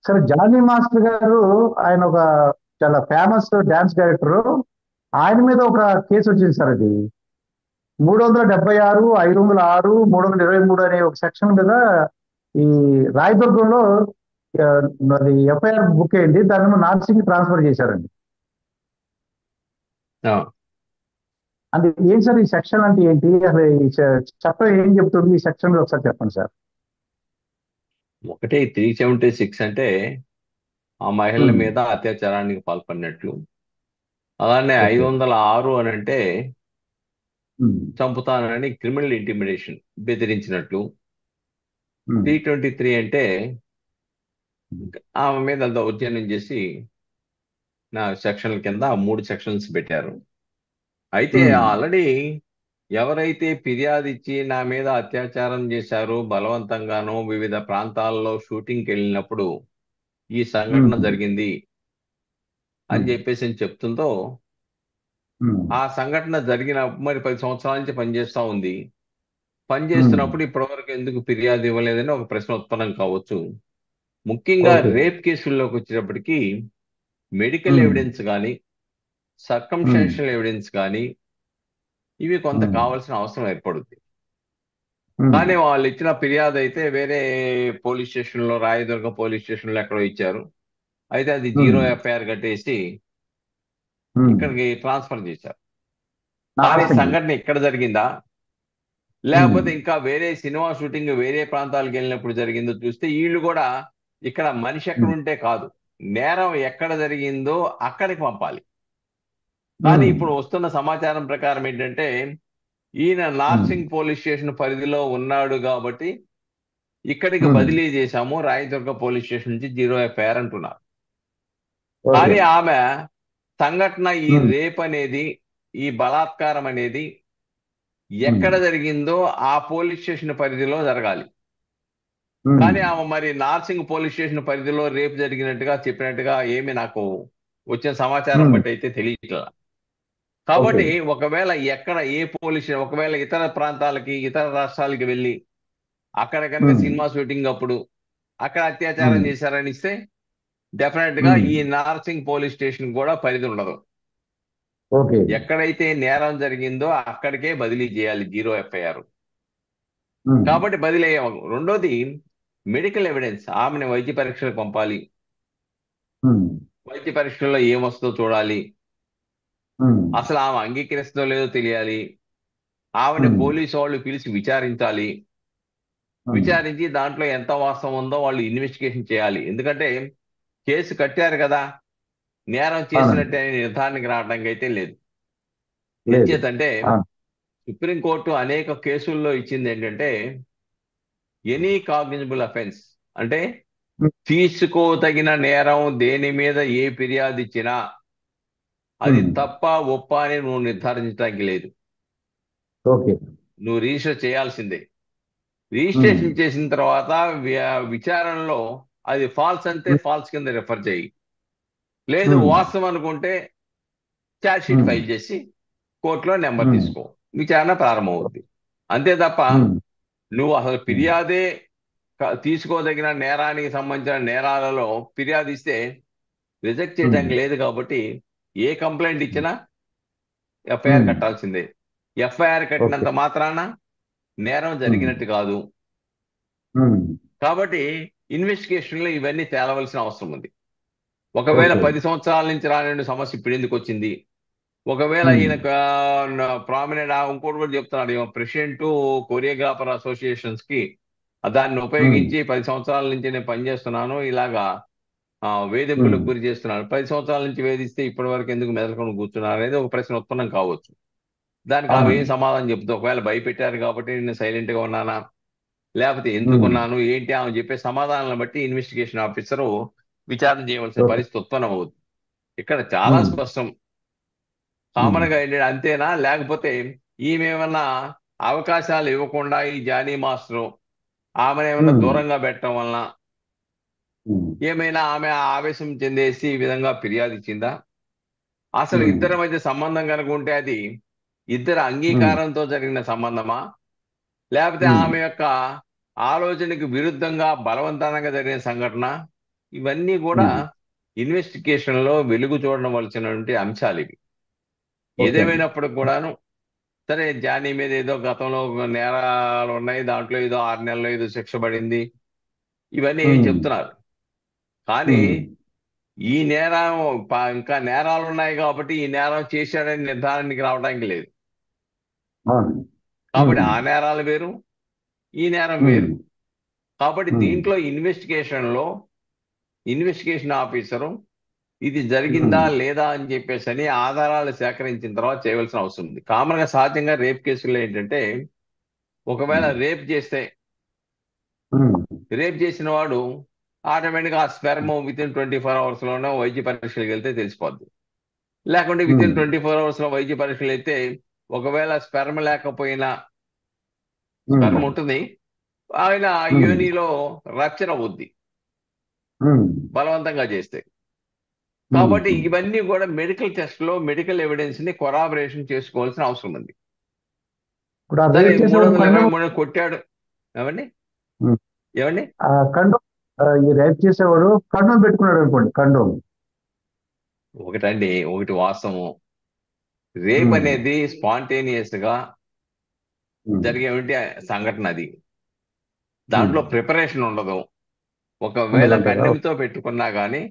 సరే, Johnny master గారు ఆయన ఒక చాలా ఫేమస్ డాన్స్ డైరెక్టర్. ఆయన మీద ఒక కేసు వచ్చింది సార్. అది 376, 506, 323 అనే ఒక సెక్షన్ మీద ఈ రాయదుర్గంలో ఆ, అది ఎఫ్ఐఆర్ బుక్ అయింది. దాన్ని నార్సింగ్ ట్రాన్స్ఫర్ చేశారండి. ఆ, అంటే ఏం సార్ ఈ సెక్షన్ అంటే ఏంటి? అసలు ఈ చట్టం ఏం చెప్తుంది ఈ సెక్షన్ ఒకసారి చెప్పండి సార్. ఒకటి 376 అంటే ఆ మహిళల ఉమ్, మీద అత్యాచారానికి పాల్పడినట్లు. అలానే ఓకే. 506 అని అంటే ఉమ్, చంపుతానని క్రిమినల్ ఇంటిమిడేషన్, బెదిరించినట్లు. ఉమ్, 323 అంటే ఉమ్, ఆమె మీద దౌర్జన్యం చేసి నా సెక్షన్ల కింద ఆ 3 సెక్షన్స్ పెట్టారు. అయితే ఉమ్, ఆల్రెడీ ఎవరైతే ఫిర్యాదు ఇచ్చి నా మీద అత్యాచారం చేశారో, బలవంతంగానో వివిధ ప్రాంతాల్లో షూటింగ్కి వెళ్ళినప్పుడు ఈ సంఘటన ఉమ్, జరిగింది అని ఉమ్, చెప్పేసి చెప్తుందో, ఉమ్, ఆ సంఘటన జరిగిన మరి 10 సంవత్సరాల నుంచి పనిచేస్తా ఉంది. ఉమ్, పనిచేస్తున్నప్పుడు ఇప్పటివరకు ఎందుకు ఫిర్యాదు ఇవ్వలేదని ఒక ప్రశ్న ఉత్పన్నం కావచ్చు. ముఖ్యంగా ఓకే. రేప్ కేసుల్లోకి వచ్చేటప్పటికి మెడికల్ ఉమ్, ఎవిడెన్స్ కానీ, ఉమ్, సర్కంస్టాన్షియల్ ఎవిడెన్స్ కానీ ఇవి కొంత ఉమ్, కావాల్సిన అవసరం ఏర్పడుద్ది. ఉమ్, కానీ వాళ్ళు ఇచ్చిన ఫిర్యాదు అయితే వేరే పోలీస్ స్టేషన్లో, రాయదుర్గ పోలీస్ స్టేషన్లో ఎక్కడో ఇచ్చారు. అయితే అది ఉమ్, జీరో ఎఫ్ఐఆర్ కట్టేసి ఉమ్. ఇక్కడికి ట్రాన్స్ఫర్ చేశారు. కానీ నార్సింగ్. సంఘటన ఇక్కడ జరిగిందా, ఉమ్, లేకపోతే ఇంకా వేరే సినిమా షూటింగ్ వేరే ప్రాంతాలకు వెళ్ళినప్పుడు జరిగిందో చూస్తే వీళ్ళు కూడా ఇక్కడ మనిషి ఎక్కడ ఉమ్, ఉంటే కాదు, నేరం ఎక్కడ జరిగిందో అక్కడికి పంపాలి. కానీ ఉమ్, ఇప్పుడు వస్తున్న సమాచారం ప్రకారం ఏంటంటే ఈయన ఉమ్, నార్సింగ్ పోలీస్ స్టేషన్ పరిధిలో ఉన్నాడు కాబట్టి ఇక్కడికి ఉమ్, బదిలీ చేశాము, రాయదుర్గ పోలీస్ స్టేషన్ నుంచి జీరో ఎఫ్ఐఆర్ అంటున్నారు. ఓకే. కానీ ఆమె సంఘటన, ఈ ఉమ్, రేప్ అనేది, ఈ బలాత్కారం అనేది ఉమ్, ఎక్కడ జరిగిందో ఆ పోలీస్ స్టేషన్ పరిధిలో జరగాలి. ఉమ్, కానీ ఆమె మరి నార్సింగ్ పోలీస్ స్టేషన్ పరిధిలో రేపు జరిగినట్టుగా చెప్పినట్టుగా ఏమి నాకు వచ్చిన సమాచారం ఉమ్, బట్టి అయితే తెలియట్లా. ఓకే. కాబట్టి ఒకవేళ ఎక్కడ ఏ పోలీస్, ఒకవేళ ఇతర ప్రాంతాలకి, ఇతర రాష్ట్రాలకి వెళ్ళి అక్కడ కనుక ఉమ్, సినిమా షూటింగ్ అప్పుడు అక్కడ అత్యాచారం ఉమ్, చేశారని ఇస్తే డెఫినెట్ గా ఉమ్, ఈ నార్సింగ్ పోలీస్ స్టేషన్ కూడా పరిధి ఉండదు. ఓకే. ఎక్కడైతే నేరం జరిగిందో అక్కడికే బదిలీ చేయాలి జీరో ఎఫ్ఐఆర్. ఉమ్, కాబట్టి బదిలీ అయ్యాము. రెండోది మెడికల్ ఎవిడెన్స్, ఆమెను వైద్య పరీక్షలకు పంపాలి. ఉమ్, వైద్య పరీక్షల్లో ఏమొస్తుందో చూడాలి. ఉమ్, అసలు ఆమె అంగీకరిస్తుందో లేదో తెలియాలి. ఆమెను ఉమ్, పోలీసు వాళ్ళు పిలిచి విచారించాలి. ఉమ్, విచారించి దాంట్లో ఎంత వాస్తవం ఉందో వాళ్ళు ఇన్వెస్టిగేషన్ చేయాలి. ఎందుకంటే కేసు కట్టారు కదా, నేరం అవునండి. చేసినట్టే అని నిర్ధారణకి రావడానికి అయితే లేదు. లేదు. ఎంచేతంటే అవును. సుప్రీంకోర్టు అనేక కేసుల్లో ఇచ్చింది ఏంటంటే ఎనీ కాగ్నిజబుల్ అఫెన్స్ అంటే ఉమ్, తీసుకోదగిన నేరం దేని మీద ఏ ఫిర్యాదు ఇచ్చినా అది ఉమ్, తప్ప ఒప్ప అని నువ్వు నిర్ధారించడానికి లేదు. ఓకే. నువ్వు రిజిస్టర్ చేయాల్సిందే. ఉమ్, రిజిస్ట్రేషన్ చేసిన తర్వాత విచారణలో అది ఫాల్స్ అంటే ఉమ్, ఫాల్స్ కింద రిఫర్ చేయి. లేదు ఉమ్, వాస్తవం అనుకుంటే ఛార్జ్ షీట్ ఉమ్, ఫైల్ చేసి కోర్టులో నెంబర్ ఉమ్, తీసుకో, విచారణ ప్రారంభమవుద్ది. అంతే తప్ప ఉమ్, నువ్వు అసలు ఉమ్, ఫిర్యాదే తీసుకోదగిన నేరానికి సంబంధించిన నేరాలలో ఫిర్యాదు ఇస్తే రిజెక్ట్ ఉమ్, చేయడానికి లేదు. కాబట్టి ఏ కంప్లైంట్ ఉమ్, ఇచ్చినా ఎఫ్ఐఆర్ ఉమ్, కట్టాల్సిందే. FIR okay. కట్టినంత మాత్రాన నేరం ఉమ్, జరిగినట్టు కాదు. ఉమ్, కాబట్టి ఇన్వెస్టిగేషన్లో ఇవన్నీ తేలవలసిన అవసరం ఉంది. ఒకవేళ ఓకే. 10 సంవత్సరాల నుంచి రాని సమస్య ఇప్పుడు ఎందుకు వచ్చింది, ఒకవేళ ఉమ్, ఈయన ప్రామినెంట్ ఇంకోటి కూడా చెప్తున్నాడు, ప్రెసిడెంట్ కొరియోగ్రాఫర్ అసోసియేషన్స్ కి దాన్ని ఉమ్, ఉపయోగించి 10 సంవత్సరాల నుంచి నేను పనిచేస్తున్నాను, ఇలాగా ఉమ్, వేధింపులకు గురి చేస్తున్నాడు. 10 సంవత్సరాల నుంచి వేధిస్తే ఇప్పటి వరకు ఎందుకు మెదలుకొని కూర్చున్నారు అనేది ఒక ప్రశ్న ఉత్పన్నం కావచ్చు. దానికి ఆమె ఏం అవునండి. సమాధానం చెప్తుంది? ఒకవేళ భయపెట్టారు కాబట్టి నేను సైలెంట్ గా ఉన్నానా, లేకపోతే ఉమ్, ఎందుకున్నాను ఏంటి, ఆమె చెప్పే సమాధానాలను బట్టి ఇన్వెస్టిగేషన్ ఆఫీసరు విచారణ చేయవలసిన ఓకే. పరిస్థితి ఉత్పన్నం అవుతుంది. ఇక్కడ చాలా ఉమ్, స్పష్టం. ఉమ్, కామన్ గా ఏంటంటే అంతేనా, లేకపోతే ఈమె ఏమన్నా అవకాశాలు ఇవ్వకుండా ఈ జానీ మాస్టర్ ఆమెను ఏమన్నా ఉమ్, దూరంగా పెట్టడం వలన ఉమ్, ఏమైనా ఆమె ఆవేశం చెందేసి ఈ విధంగా ఫిర్యాదు ఇచ్చిందా? అసలు ఉమ్, ఇద్దరి మధ్య సంబంధం కనుక ఉంటే అది ఇద్దరు ఉమ్, అంగీకారంతో జరిగిన సంబంధమా, లేకపోతే ఉమ్, ఆమె యొక్క ఆలోచనకు విరుద్ధంగా బలవంతంగా జరిగిన సంఘటన? ఇవన్నీ కూడా ఉమ్. ఇన్వెస్టిగేషన్ లో వెలుగు చూడవలసినటువంటి అంశాలు ఇవి. ఓకే అండి. ఏదేమైనప్పటికి కూడాను సరే, జానీ మీద ఏదో గతంలో నేరాలు ఉన్నాయి, దాంట్లో ఏదో 6 నెలలు ఏదో శిక్ష పడింది, ఇవన్నీ ఉమ్. చెప్తున్నారు. కానీ ఉమ్. ఈ నేరం ఇంకా నేరాలు ఉన్నాయి కాబట్టి ఈ నేరం చేశాడని నిర్ధారణకి రావడానికి లేదు. అవును. కాబట్టి ఉమ్. ఆ నేరాలు వేరు, ఈ నేరం ఉమ్. వేరు. కాబట్టి ఉమ్. దీంట్లో ఇన్వెస్టిగేషన్ ఆఫీసరు ఇది జరిగిందా ఉమ్. లేదా అని చెప్పేసి అని ఆధారాలు సేకరించిన తర్వాత చేయవలసిన అవసరం ఉంది. కామన్ గా సహజంగా రేప్ కేసుల్లో ఏంటంటే, ఒకవేళ ఉమ్. ఉమ్. రేప్ చేసిన వాడు ఆటోమేటిక్గా ఆ స్పెర్మ్ వితిన్ 24 hours లోనే వైద్య పరీక్షలకు వెళ్తే తెలిసిపోద్ది. లేకుంటే ఉమ్. వితిన్ 24 hours లో వైద్య పరీక్షలు అయితే, ఒకవేళ స్పెర్మ్ లేకపోయినా ఉమ్. స్పెర్మ్ ఉంటుంది, ఆయన ఉమ్. యోనిలో రప్చర్ అవుద్ది ఉమ్. బలవంతంగా చేస్తే. ఉమ్. కాబట్టి ఇవన్నీ కూడా మెడికల్ టెస్ట్ లో మెడికల్ ఎవిడెన్స్ ని కొరాబరేషన్ చేసుకోవాల్సిన అవసరం ఉంది. ఇప్పుడు ఆ సరే, రేప్ మూడు చేసేవాడు వందల ఇరవై కండోమ్. మూడు కొట్టాడు. ఏమండి? ఉమ్. ఏమండి? ఆ కండోమ్. ఈ రేప్ చేసేవాడు కండోమ్ పెట్టుకున్నాడు అనుకోండి, కండోమ్. ఒకటి వాస్తవం. రేప్ ఉమ్. అనేది స్పాంటేనియస్ గా ఉమ్. జరిగేటువంటి సంఘటన అది. దాంట్లో ఉమ్. ప్రిపరేషన్ ఉండదు. ఒకవేళ ఉండదంటారా? కండెంతో పెట్టుకున్నా కానీ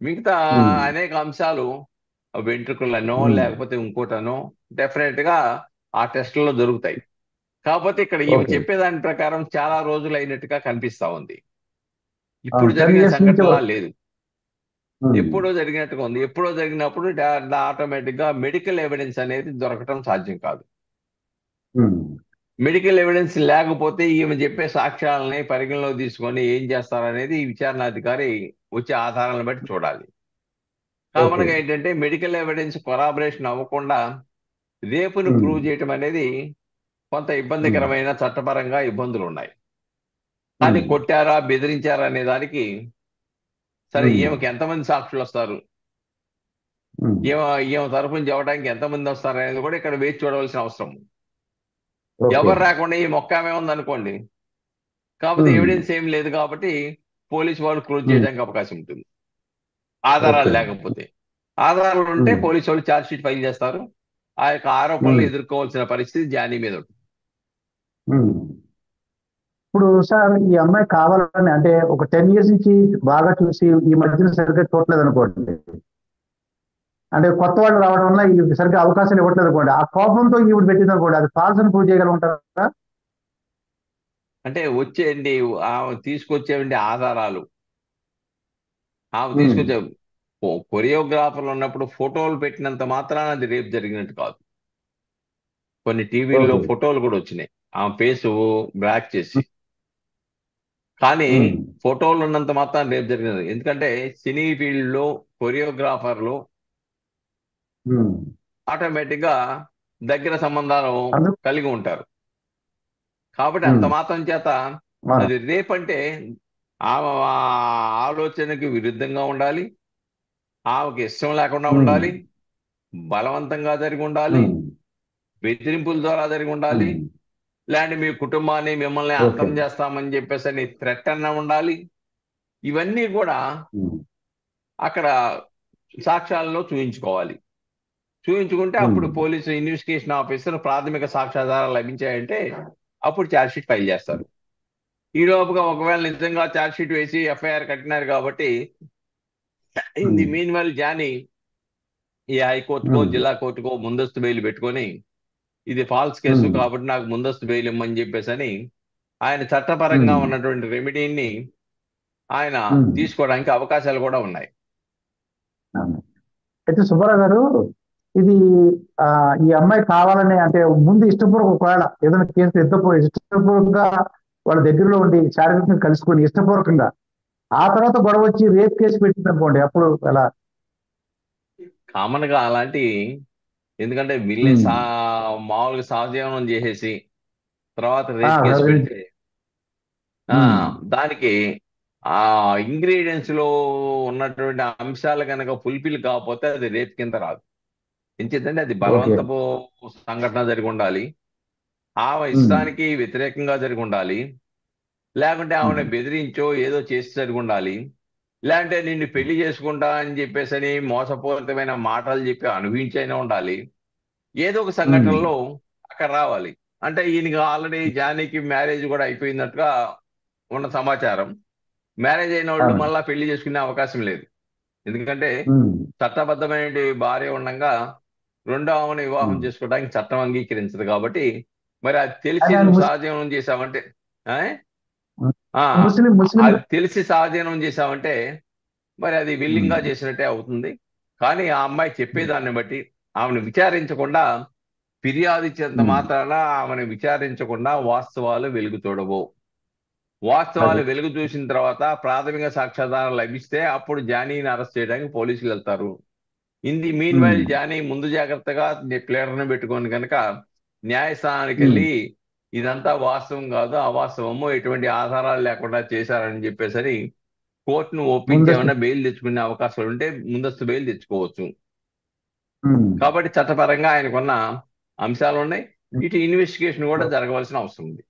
మిగతా ఉమ్. అనేక అంశాలు, వెంట్రుకలనో ఉమ్. లేకపోతే ఇంకోటనో డెఫినెట్ గా ఆ టెస్టుల్లో దొరుకుతాయి. కాకపోతే ఇక్కడ ఈమె ఓకే. చెప్పేదాని ప్రకారం చాలా రోజులు అయినట్టుగా కనిపిస్తా ఉంది. ఇప్పుడు 10 జరిగిన years నుంచి సంఘటనలా లేదు, ఉమ్. ఎప్పుడో జరిగినట్టుగా ఉంది. ఎప్పుడో జరిగినప్పుడు ఆటోమేటిక్ గా మెడికల్ ఎవిడెన్స్ అనేది దొరకటం సాధ్యం కాదు. ఉమ్. మెడికల్ ఎవిడెన్స్ లేకపోతే ఈమె చెప్పే సాక్ష్యాలని పరిగణలోకి తీసుకొని ఏం చేస్తారనేది ఈ విచారణాధికారి వచ్చే ఆధారాలను బట్టి చూడాలి. Common okay. గా ఏంటంటే, మెడికల్ ఎవిడెన్స్ కొరాబరేషన్ అవ్వకుండా రేపును ఉమ్. ప్రూవ్ చేయటం అనేది కొంత ఉమ్. ఇబ్బందికరమైన చట్టపరంగా ఇబ్బందులు ఉన్నాయి. కానీ ఉమ్. కొట్టారా బెదిరించారా అనే దానికి సరే, ఉమ్. ఈమెకి ఎంతమంది సాక్షులు వస్తారు, ఉమ్. ఈమె ఈమె తరఫున చెప్పడానికి ఎంతమంది వస్తారు అనేది కూడా ఇక్కడ వేచి చూడవలసిన అవసరం ఉంది. ఓకే. ఎవరు రాకుండా ఈ మొక్కమే ఉందనుకోండి, కాకపోతే ఉమ్. ఎవిడెన్స్ ఏం లేదు కాబట్టి పోలీసు వాళ్ళు క్లోజ్ ఉమ్. చేయడానికి అవకాశం ఉంటుంది, ఓకే. ఆధారాలు లేకపోతే. ఆధారాలు ఉంటే ఉమ్. పోలీసు వాళ్ళు ఛార్జ్ షీట్ ఫైల్ చేస్తారు. ఆ యొక్క ఆరోపణలు ఉమ్. ఎదుర్కోవాల్సిన పరిస్థితి జానీ మీద ఉంటుంది. ఉమ్. ఇప్పుడు సార్ ఈ అమ్మాయి కావాలని అంటే ఒక 10 years నుంచి బాగా చూసి ఈ మధ్యన సరిగ్గా చూడలేదు అనుకోండి, అంటే కొత్త వాళ్ళు రావడం వల్ల ఈ సరిగ్గా అవకాశాలు ఇవ్వట్లేదు అనుకోండి, ఆ కోపంతో ఈవిడ పెట్టింది అనుకోండి, అది ఫాల్స్ అని ప్రూవ్ చేయగలుగుతారా? అంటే ఆమె తీసుకొచ్చేవంటి ఆధారాలు, ఆమె ఉమ్. తీసుకొచ్చే కొరియోగ్రాఫర్లు ఉన్నప్పుడు ఫోటోలు పెట్టినంత మాత్రాన అది రేపు జరిగినట్టు కాదు. కొన్ని టీవీల్లో ఓకే. ఫోటోలు కూడా వచ్చినాయి ఆమె ఫేసు బ్లాక్ చేసి. కానీ ఉమ్. ఫోటోలు ఉన్నంత మాత్రం రేపు జరిగినది. ఎందుకంటే సినీ ఫీల్డ్ లో కొరియోగ్రాఫర్లు ఉమ్. ఆటోమేటిక్ గా దగ్గర సంబంధాలు అందుకు. కలిగి ఉంటారు. కాబట్టి అంత ఉమ్. మాత్రం చేత అవును. అది రేపంటే ఆమె ఆలోచనకి విరుద్ధంగా ఉండాలి, ఆమెకి ఇష్టం లేకుండా ఉమ్. ఉండాలి, బలవంతంగా జరిగి ఉండాలి, ఉమ్. బెదిరింపుల ద్వారా జరిగి ఉండాలి, ఉమ్. లేదంటే మీ కుటుంబాన్ని మిమ్మల్ని ఓకే. అంతం చేస్తామని చెప్పేసి అని థ్రెట్ అన్న ఉండాలి. ఇవన్నీ కూడా ఉమ్. అక్కడ సాక్ష్యాలలో చూయించుకోవాలి. చూయించుకుంటే ఉమ్. అప్పుడు పోలీసు ఇన్వెస్టిగేషన్ ఆఫీసర్ ప్రాథమిక సాక్ష్యాధారాలు లభించాయంటే అప్పుడు ఛార్జ్ ఫైల్ చేస్తారు. ఈ లోపుగా ఒకవేళ నిజంగా ఛార్జ్ షీట్ వేసి ఎఫ్ఐఆర్ కట్టినారు కాబట్టి in the um. Meanwhile జానీ ఈ హైకోర్టుకో ఉమ్. జిల్లా కోర్టుకో ముందస్తు బెయిల్ పెట్టుకొని ఇది ఫాల్స్ కేసు ఉమ్. కాబట్టి నాకు ముందస్తు బెయిల్ ఇమ్మని చెప్పేసి అని ఆయన చట్టపరంగా ఉమ్. ఉన్నటువంటి రెమెడీని ఆయన ఉమ్. తీసుకోవడానికి అవకాశాలు కూడా ఉన్నాయి. అవును. అయితే సుబ్బారావు గారు, ఇది ఆ, ఈ అమ్మాయి కావాలని అంటే ముందు ఇష్టపూర్వక ఒకవేళ ఏదైనా కేసు ఇష్టపూర్వకంగా వాళ్ళ దగ్గరలో ఉండి శారీరకంగా కలుసుకొని ఇష్టపూర్వకంగా ఆ తర్వాత గొడవ వచ్చి రేప్ కేసు పెట్టింది అనుకోండి, అప్పుడు ఎలా? కామన్ గా అలాంటి, ఎందుకంటే వీళ్ళే ఉమ్. మామూలుగా సహజీవనం చేసేసి తర్వాత ఆ, రేప్ కేసు సరే. పెడితే ఉమ్. దానికి ఆ ఇంగ్రీడియంట్స్ లో ఉన్నటువంటి అంశాలు కనుక ఫుల్ఫిల్ కాకపోతే అది రేప్ కింద రాదు. ఎందుకంటే అది ఓకే. బలవంతపు సంఘటన జరిగి ఉండాలి, ఆమె ఉమ్. ఇష్టానికి వ్యతిరేకంగా జరిగి ఉండాలి, లేకుంటే ఉమ్. ఆమెను బెదిరించో ఏదో చేసి జరిగి ఉండాలి. లేదంటే నిన్ను పెళ్లి చేసుకుంటా అని చెప్పేసి అని మోసపూరితమైన మాటలు చెప్పి అనుభవించైనా ఉండాలి. ఏదో ఒక ఉమ్, సంఘటనలో అక్కడ రావాలి. అంటే ఈయనకి ఆల్రెడీ జానీకి మ్యారేజ్ కూడా అయిపోయినట్టుగా ఉన్న సమాచారం. మ్యారేజ్ అయిన వాళ్ళు అవును. మళ్ళా పెళ్లి చేసుకునే అవకాశం లేదు. ఎందుకంటే ఉమ్, చట్టబద్ధమైన భార్య ఉండగా రెండో ఆమెను వివాహం ఉమ్. చేసుకోవడానికి చట్టం అంగీకరించదు కాబట్టి, మరి అది తెలిసి ఆయన ఆయన నువ్వు సహజీవనం చేసావంటే ఆ? ఉమ్, ఆ, ముస్లిం ముస్లిం అది తెలిసి సహజీవనం చేసావంటే మరి అది విల్లింగ్ ఉమ్, గా చేసినట్టే అవుతుంది. కానీ ఆ అమ్మాయి చెప్పేదాన్ని బట్టి ఆమెను విచారించకుండా, ఫిర్యాదు ఇచ్చేంత ఉమ్. మాత్రాన ఆమెను విచారించకుండా వాస్తవాలు వెలుగు చూడవు. అది వాస్తవాలు వెలుగు చూసిన తర్వాత ప్రాథమిక సాక్ష్యాధారాలు లభిస్తే అప్పుడు జానీని అరెస్ట్ చేయడానికి పోలీసులు వెళ్తారు. మీన్ ఉమ్, వైల్ జానీ ముందు జాగ్రత్తగా ప్లేడర్ను పెట్టుకొని కనుక న్యాయస్థానానికి ఉమ్. వెళ్ళి ఇదంతా వాస్తవం కాదు, అవాస్తవము, ఎటువంటి ఆధారాలు లేకుండా చేశారని చెప్పేసరి కోర్టును ఒప్పించి ముందస్తు ఏమైనా బెయిల్ తెచ్చుకునే అవకాశాలు ఉంటే ముందస్తు బెయిల్ తెచ్చుకోవచ్చు. ఉమ్, కాబట్టి చట్టపరంగా ఆయనకున్న అంశాలు ఉన్నాయి. ఇటు ఇన్వెస్టిగేషన్ కూడా జరగవలసిన అవసరం ఉంది.